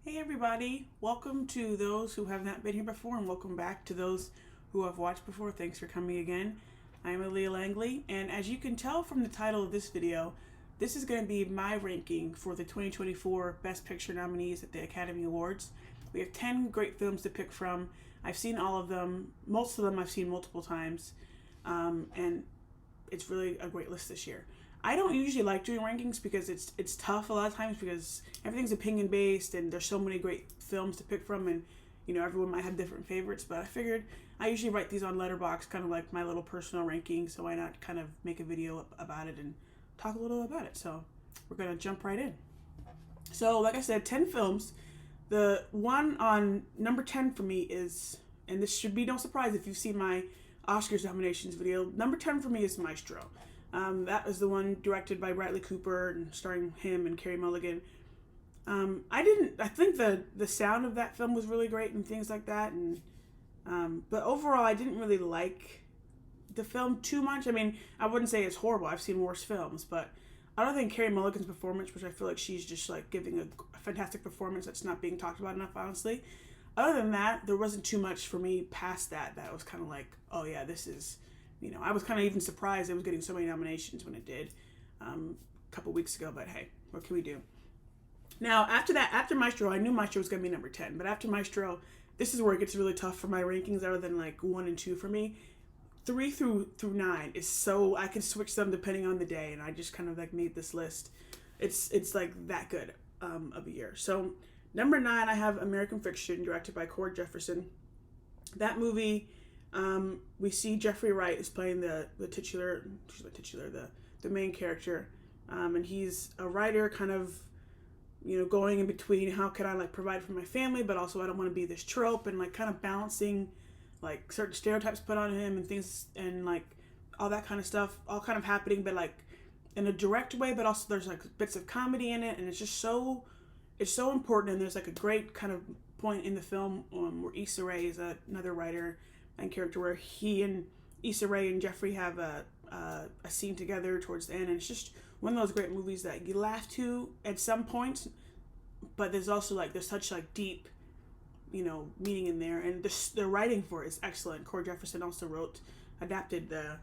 Hey everybody, welcome to those who have not been here before and welcome back to those who have watched before. Thanks for coming again. I am Aaliyah Langley, and as you can tell from the title of this video, this is going to be my ranking for the 2024 Best Picture nominees at the Academy Awards. We have 10 great films to pick from. I've seen all of them. Most of them I've seen multiple times, and it's really a great list this year. I don't usually like doing rankings because it's tough a lot of times because everything's opinion based and there's so many great films to pick from, and everyone might have different favorites. But I figured I usually write these on Letterboxd, kind of like my little personal ranking. So why not kind of make a video about it and talk a little about it? So we're gonna jump right in. So like I said, 10 films. The one on number 10 for me is, and this should be no surprise if you've seen my Oscars nominations video. Number 10 for me is Maestro. That was the one directed by Bradley Cooper and starring him and Carey Mulligan. I think the sound of that film was really great and things like that. But overall, I didn't really like the film too much. I mean, I wouldn't say it's horrible. I've seen worse films, but I don't think Carey Mulligan's performance, which I feel like she's just like giving a fantastic performance that's not being talked about enough, honestly. Other than that, there wasn't too much for me past that was kind of like, oh yeah, this is, I was kind of even surprised it was getting so many nominations when it did a couple weeks ago, but hey, what can we do? Now, after Maestro, I knew Maestro was going to be number 10, but after Maestro, this is where it gets really tough for my rankings other than like 1 and 2 for me. 3 through 9 is so, I can switch them depending on the day, and I just kind of like made this list. It's like that good of a year. So, number 9, I have American Fiction, directed by Cord Jefferson. That movie, we see Jeffrey Wright is playing the main character, and he's a writer, kind of, going in between how can I like provide for my family, but also I don't want to be this trope, and like kind of balancing like certain stereotypes put on him and things, and like all that kind of stuff, all kind of happening, but like in a direct way, but also there's like bits of comedy in it, and it's so important. And there's like a great kind of point in the film where Issa Rae is another writer and character, where he and Issa Rae and Jeffrey have a scene together towards the end, and it's just one of those great movies that you laugh to at some points, but there's also like there's such like deep meaning in there, and the writing for it is excellent. Cord Jefferson also adapted the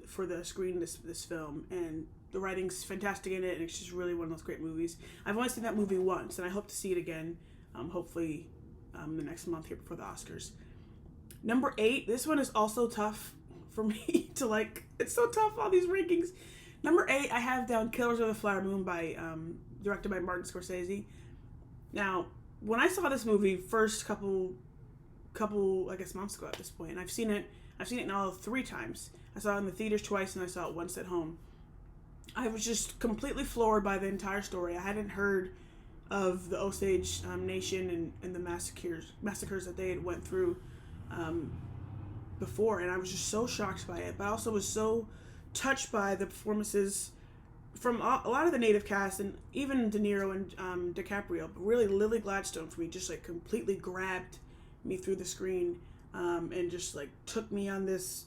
for the screen this film, and the writing's fantastic in it, and it's just really one of those great movies. I've only seen that movie once, and I hope to see it again, hopefully the next month here before the Oscars. Number 8, this one is also tough for me to like. It's so tough, all these rankings. Number 8, I have down Killers of the Flower Moon by directed by Martin Scorsese. Now, when I saw this movie first couple I guess months ago at this point, and I've seen it now 3 times. I saw it in the theaters twice, and I saw it once at home. I was just completely floored by the entire story. I hadn't heard of the Osage Nation and the massacres that they had went through before, and I was just so shocked by it. But I also was so touched by the performances from a lot of the native cast, and even De Niro and DiCaprio. But really, Lily Gladstone for me just like completely grabbed me through the screen, and just like took me on this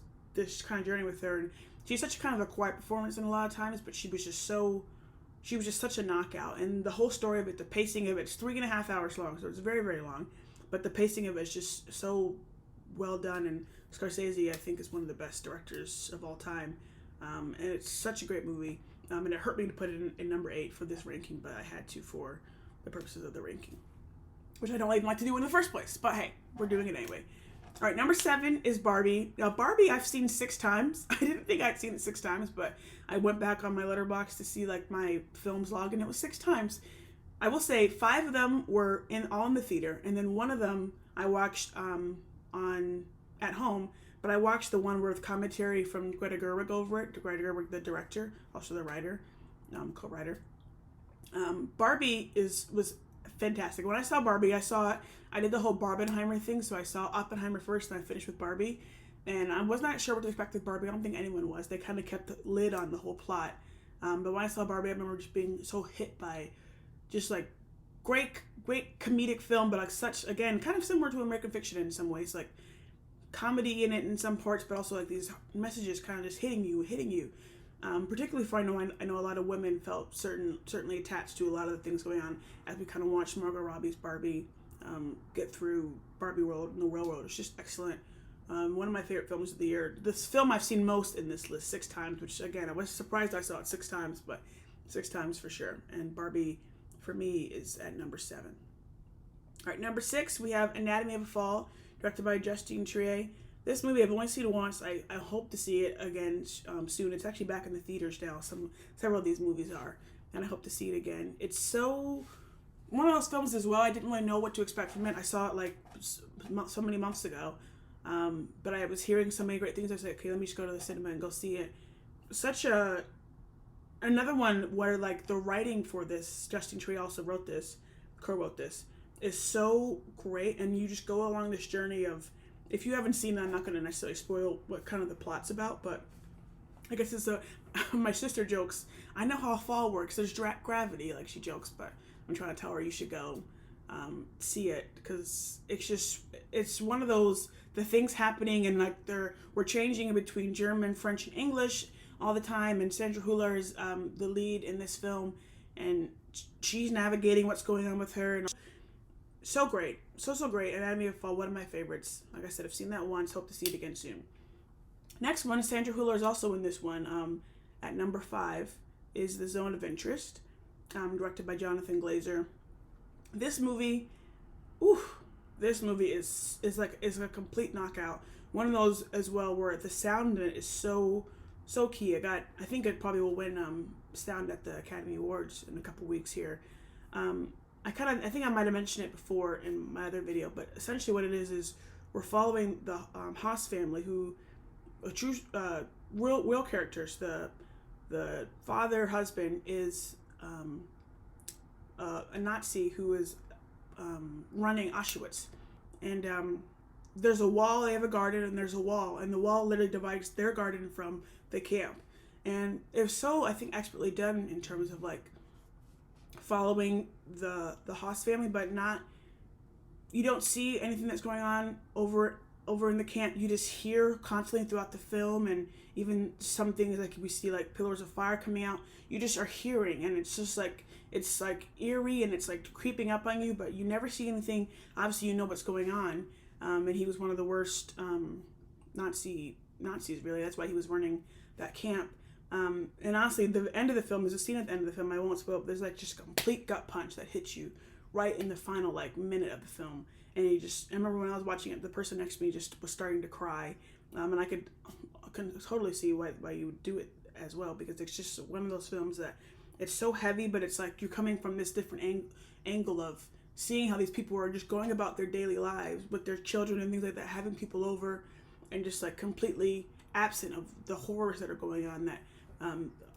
kind of journey with her. And she's such kind of a quiet performance in a lot of times, but she was just such a knockout. And the whole story of it, the pacing of it, it's 3.5 hours long, so it's very, very long. But the pacing of it is just so well done, and Scorsese, I think, is one of the best directors of all time. And it's such a great movie. And it hurt me to put it in number 8 for this ranking, but I had to for the purposes of the ranking, which I don't even like to do in the first place. But hey, we're doing it anyway. All right, number 7 is Barbie. Now, Barbie I've seen 6 times. I didn't think I'd seen it 6 times, but I went back on my Letterboxd to see like my films log, and it was 6 times. I will say 5 of them were all in the theater, and then one of them I watched at home. But I watched the one with commentary from Greta Gerwig over it. Greta Gerwig, the director, also the writer, co-writer. Barbie was fantastic. When I saw Barbie, I did the whole Barbenheimer thing, so I saw Oppenheimer first, and I finished with Barbie. And I was not sure what to expect with Barbie. I don't think anyone was. They kind of kept the lid on the whole plot. But when I saw Barbie, I remember just being so hit by just like great comedic film, but like such, again, kind of similar to American Fiction in some ways, like comedy in it in some parts, but also like these messages kind of just hitting you. particularly for I know a lot of women felt certainly attached to a lot of the things going on as we kind of watched Margot Robbie's Barbie get through Barbie world and the real world. It's just excellent. One of my favorite films of the year. This film I've seen most in this list 6 times, which again I was surprised I saw it 6 times, but 6 times for sure. And Barbie for me is at number 7. All right, number 6 we have Anatomy of a Fall, directed by Justine Triet. This movie I've only seen it once. I hope to see it again soon. It's actually back in the theaters now. Several of these movies are, and I hope to see it again. It's so one of those films as well. I didn't really know what to expect from it. I saw it like so many months ago, but I was hearing so many great things. I was like, okay, let me just go to the cinema and go see it. Another one where like the writing for this, Justine Triet also co-wrote this, is so great, and you just go along this journey of. If you haven't seen that, I'm not going to necessarily spoil what kind of the plot's about, but I guess it's my sister jokes, I know how fall works, there's gravity, like she jokes, but I'm trying to tell her you should go see it, because it's one of those, the things happening, and like we're changing in between German, French, and English all the time, and Sandra Hüller is the lead in this film, and she's navigating what's going on with her, and so great. So great. Anatomy of a Fall, one of my favorites. Like I said, I've seen that once. Hope to see it again soon. Next one, Sandra Hüller is also in this one. At number 5 is The Zone of Interest, directed by Jonathan Glazer. This movie is a complete knockout. One of those as well where the sound in it is so key. I think it probably will win sound at the Academy Awards in a couple weeks here. I think I might have mentioned it before in my other video, but essentially what it is we're following the Haas family, who are true real characters. The husband is a Nazi who is running Auschwitz, and there's a wall. They have a garden, and there's a wall, and the wall literally divides their garden from the camp, and it was so, I think, expertly done in terms of like following the Haas family, but you don't see anything that's going on over in the camp. You just hear constantly throughout the film, and even some things like we see like pillars of fire coming out, you just are hearing, and it's just like, it's like eerie, and it's like creeping up on you, but you never see anything. Obviously you know what's going on, and he was one of the worst Nazis really. That's why he was running that camp. And honestly, the end of the film, there's a scene at the end of the film, I won't spoil, but there's like just a complete gut punch that hits you right in the final like minute of the film. And I remember when I was watching it, the person next to me just was starting to cry. And I can totally see why you would do it as well, because it's just one of those films that it's so heavy, but it's like you're coming from this different angle of seeing how these people are just going about their daily lives with their children and things like that, having people over, and just like completely absent of the horrors that are going on that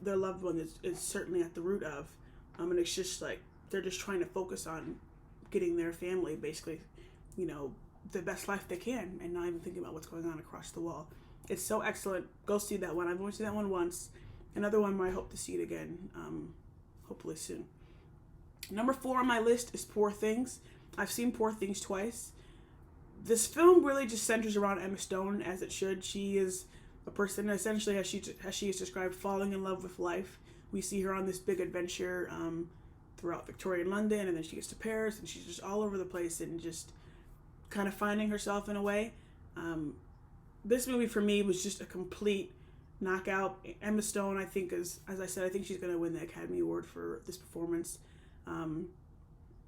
their loved one is certainly at the root of, and it's just like they're just trying to focus on getting their family basically, the best life they can, and not even thinking about what's going on across the wall. It's so excellent. Go see that one. I've only seen that one once. Another one where I hope to see it again, hopefully soon. Number 4 on my list is Poor Things. I've seen Poor Things twice. This film really just centers around Emma Stone, as it should. She is a person, essentially, as she is described, falling in love with life. We see her on this big adventure throughout Victorian London, and then she gets to Paris, and she's just all over the place and just kind of finding herself in a way. This movie for me was just a complete knockout. Emma Stone, I think, as I said, I think she's going to win the Academy Award for this performance.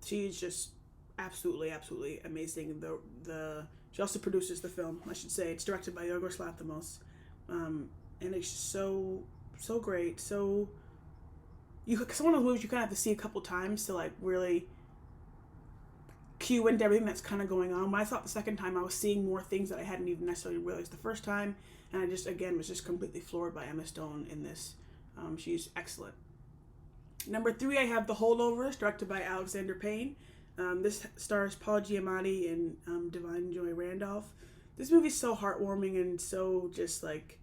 She's just absolutely amazing. She also produces the film, I should say. It's directed by Yorgos Lanthimos. And it's just so great. It's one of those movies you kind of have to see a couple times to like really cue into everything that's kind of going on. When I saw it the second time, I was seeing more things that I hadn't even necessarily realized the first time, and I just, again, was just completely floored by Emma Stone in this. She's excellent. Number 3, I have The Holdovers, directed by Alexander Payne. This stars Paul Giamatti and Divine Joy Randolph. This movie's so heartwarming and so just like,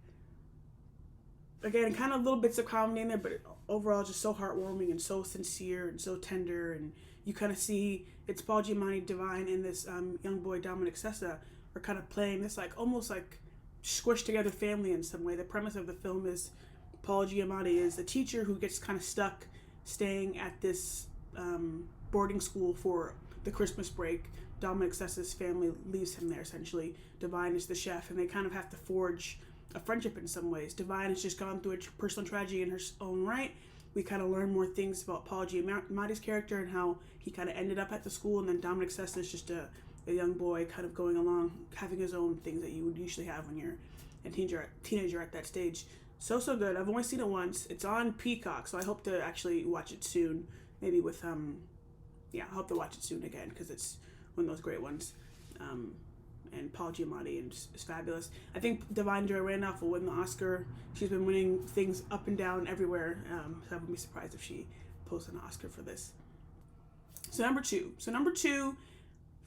again, kind of little bits of comedy in there, but overall just so heartwarming and so sincere and so tender. And you kind of see it's Paul Giamatti, Divine, and this young boy Dominic Sessa are kind of playing this like almost like squished together family in some way. The premise of the film is Paul Giamatti is a teacher who gets kind of stuck staying at this boarding school for the Christmas break. Dominic Sessa's family leaves him there, essentially. Divine is the chef, and they kind of have to forge a friendship in some ways. Divine has just gone through a personal tragedy in her own right. We kind of learn more things about Paul Giamatti's character and how he kind of ended up at the school, and then Dominic Sessa is just a young boy kind of going along, having his own things that you would usually have when you're a teenager at that stage. So good. I've only seen it once. It's on Peacock, so I hope to actually watch it soon. Maybe with I hope to watch it soon again, because it's one of those great ones. And Paul Giamatti is fabulous. I think Divine Joy Randolph will win the Oscar. She's been winning things up and down everywhere, so I wouldn't be surprised if she pulls an Oscar for this. So number two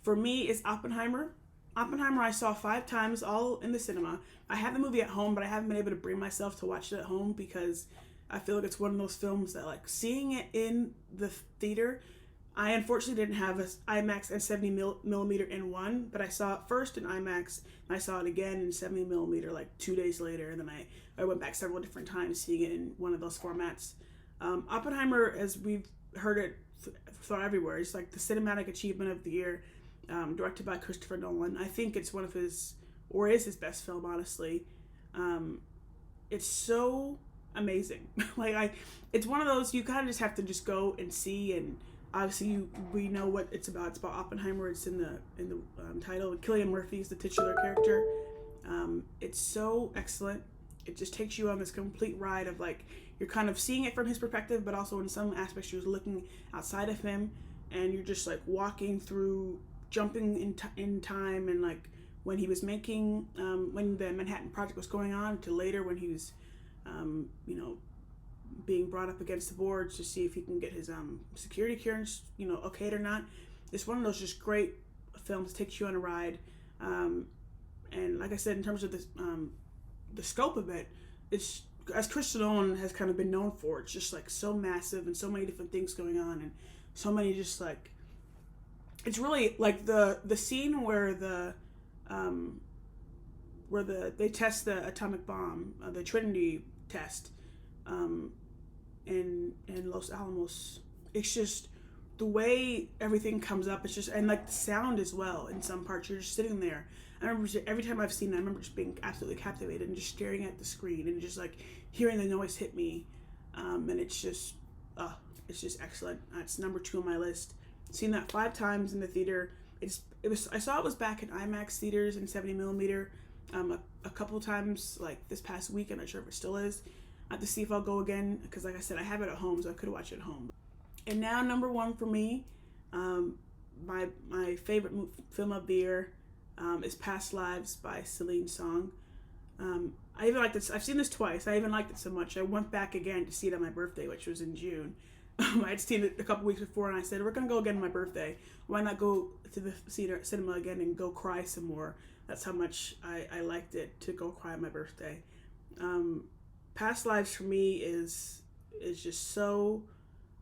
for me is Oppenheimer. Oppenheimer I saw 5 times, all in the cinema. I have the movie at home, but I haven't been able to bring myself to watch it at home because I feel like it's one of those films that, like, seeing it in the theater, I unfortunately didn't have an IMAX and 70 millimeter in one, but I saw it first in IMAX, and I saw it again in 70 millimeter like 2 days later, and then I went back several different times seeing it in one of those formats. Oppenheimer, as we've heard it thought everywhere, it's like the cinematic achievement of the year, directed by Christopher Nolan. I think it's one of his, or is his best film, honestly. It's so amazing. It's one of those you kind of just have to just go and see, and obviously we know what it's about. It's about Oppenheimer. It's in the title. Cillian Murphy is the titular character. It's so excellent. It just takes you on this complete ride of, like, you're kind of seeing it from his perspective, but also in some aspects you're looking outside of him, and you're just like walking through, jumping in time, and like when he was making when the Manhattan Project was going on to later when he was being brought up against the boards to see if he can get his security clearance okayed or not. It's one of those just great films that takes you on a ride, and like I said, in terms of the scope of it, it's, as Christopher Nolan has kind of been known for, it's just like so massive and so many different things going on, and so many just like, it's really like the scene where they test the atomic bomb, the Trinity test, in Los Alamos. It's just the way everything comes up. It's just, and like the sound as well. In some parts, you're just sitting there. I remember every time I've seen it, I remember just being absolutely captivated and just staring at the screen and just like hearing the noise hit me, and it's just excellent. It's number 2 on my list. Seen that 5 times in the theater. I saw it was back in IMAX theaters in 70 millimeter a couple times, like this past week. I'm not sure if it still is. I have to see if I'll go again, because like I said, I have it at home, so I could watch it at home. And now number 1 for me, my favorite film of the year is Past Lives by Celine Song. I even liked this. I've seen this twice. I even liked it so much I went back again to see it on my birthday, which was in June. I'd seen it a couple weeks before, and I said, we're gonna go again on my birthday. Why not go to the cinema again and go cry some more? That's how much I liked it, to go cry on my birthday. Past Lives for me is just so,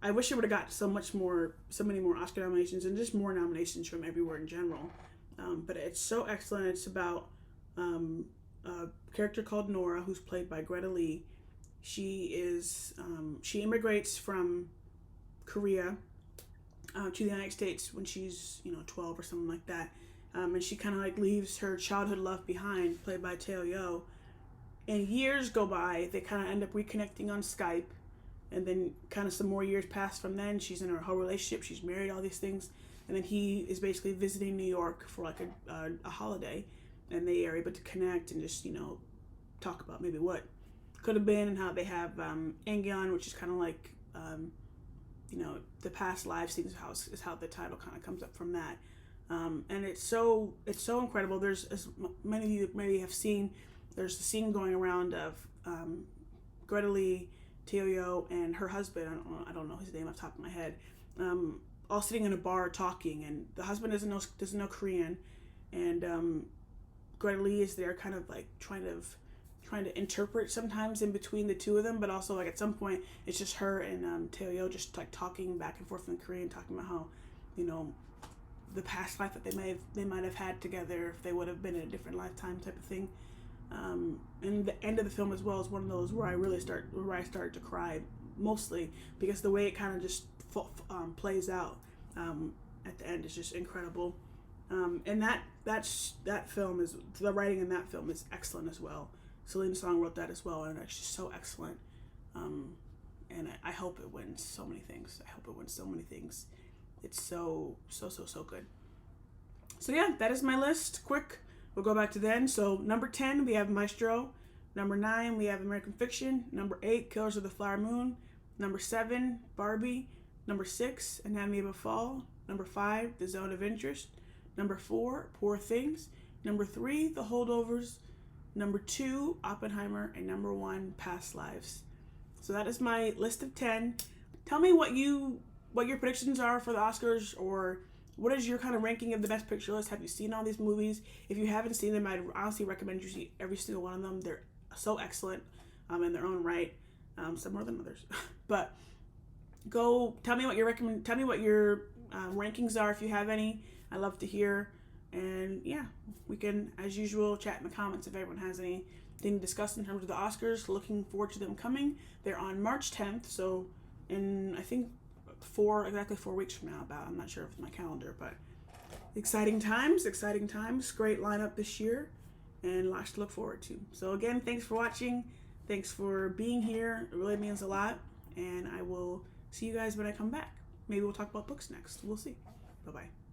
I wish it would have got so many more Oscar nominations, and just more nominations from everywhere in general. But it's so excellent. It's about a character called Nora, who's played by Greta Lee. She immigrates from Korea to the United States when she's 12 or something like that, and she kind of like leaves her childhood love behind, played by Teo Yo. And years go by, they kind of end up reconnecting on Skype, and then kind of some more years pass from then. She's in her whole relationship, she's married, all these things, and then he is basically visiting New York for like a holiday, and they are able to connect and just talk about maybe what could have been, and how they have Engyeon, which is kind of like the past lives things, is how the title kind of comes up from that. And it's so incredible. There's, as many of you maybe have seen, there's the scene going around of Greta Lee, Teo Yo, and her husband, I don't know his name off the top of my head, all sitting in a bar talking, and the husband doesn't know Korean, and Greta Lee is there kind of like trying to interpret sometimes in between the two of them, but also like at some point it's just her and Teo Yo just like talking back and forth in Korean, talking about how the past life that they might have had together if they would have been in a different lifetime type of thing. And the end of the film as well is one of those where I started to cry, mostly because the way it kind of just plays out at the end is just incredible. And that film is, the writing in that film is excellent as well. Celine Song wrote that as well, and it's just so excellent. And I hope it wins so many things. I hope it wins so many things. It's so good. So yeah, that is my list. Quick, we'll go back to then. So number 10, we have Maestro. Number 9, we have American Fiction. Number 8, Killers of the Flower Moon. Number 7, Barbie. Number 6, Anatomy of a Fall. Number 5, The Zone of Interest. Number 4, Poor Things. Number 3, The Holdovers. Number 2, Oppenheimer. And number 1, Past Lives. So that is my list of 10. Tell me what your predictions are for the Oscars, or what is your kind of ranking of the Best Picture list? Have you seen all these movies? If you haven't seen them, I'd honestly recommend you see every single one of them. They're so excellent in their own right, some more than others. But go tell me what your rankings are if you have any. I love to hear. And yeah, we can, as usual, chat in the comments if everyone has anything to discuss in terms of the Oscars. Looking forward to them coming. They're on March 10th, so in, I think, exactly 4 weeks from now, about. I'm not sure of my calendar, but exciting times. Great lineup this year, and lots to look forward to. So again, thanks for watching. Thanks for being here. It really means a lot, and I will see you guys when I come back. Maybe we'll talk about books next. We'll see. Bye-bye.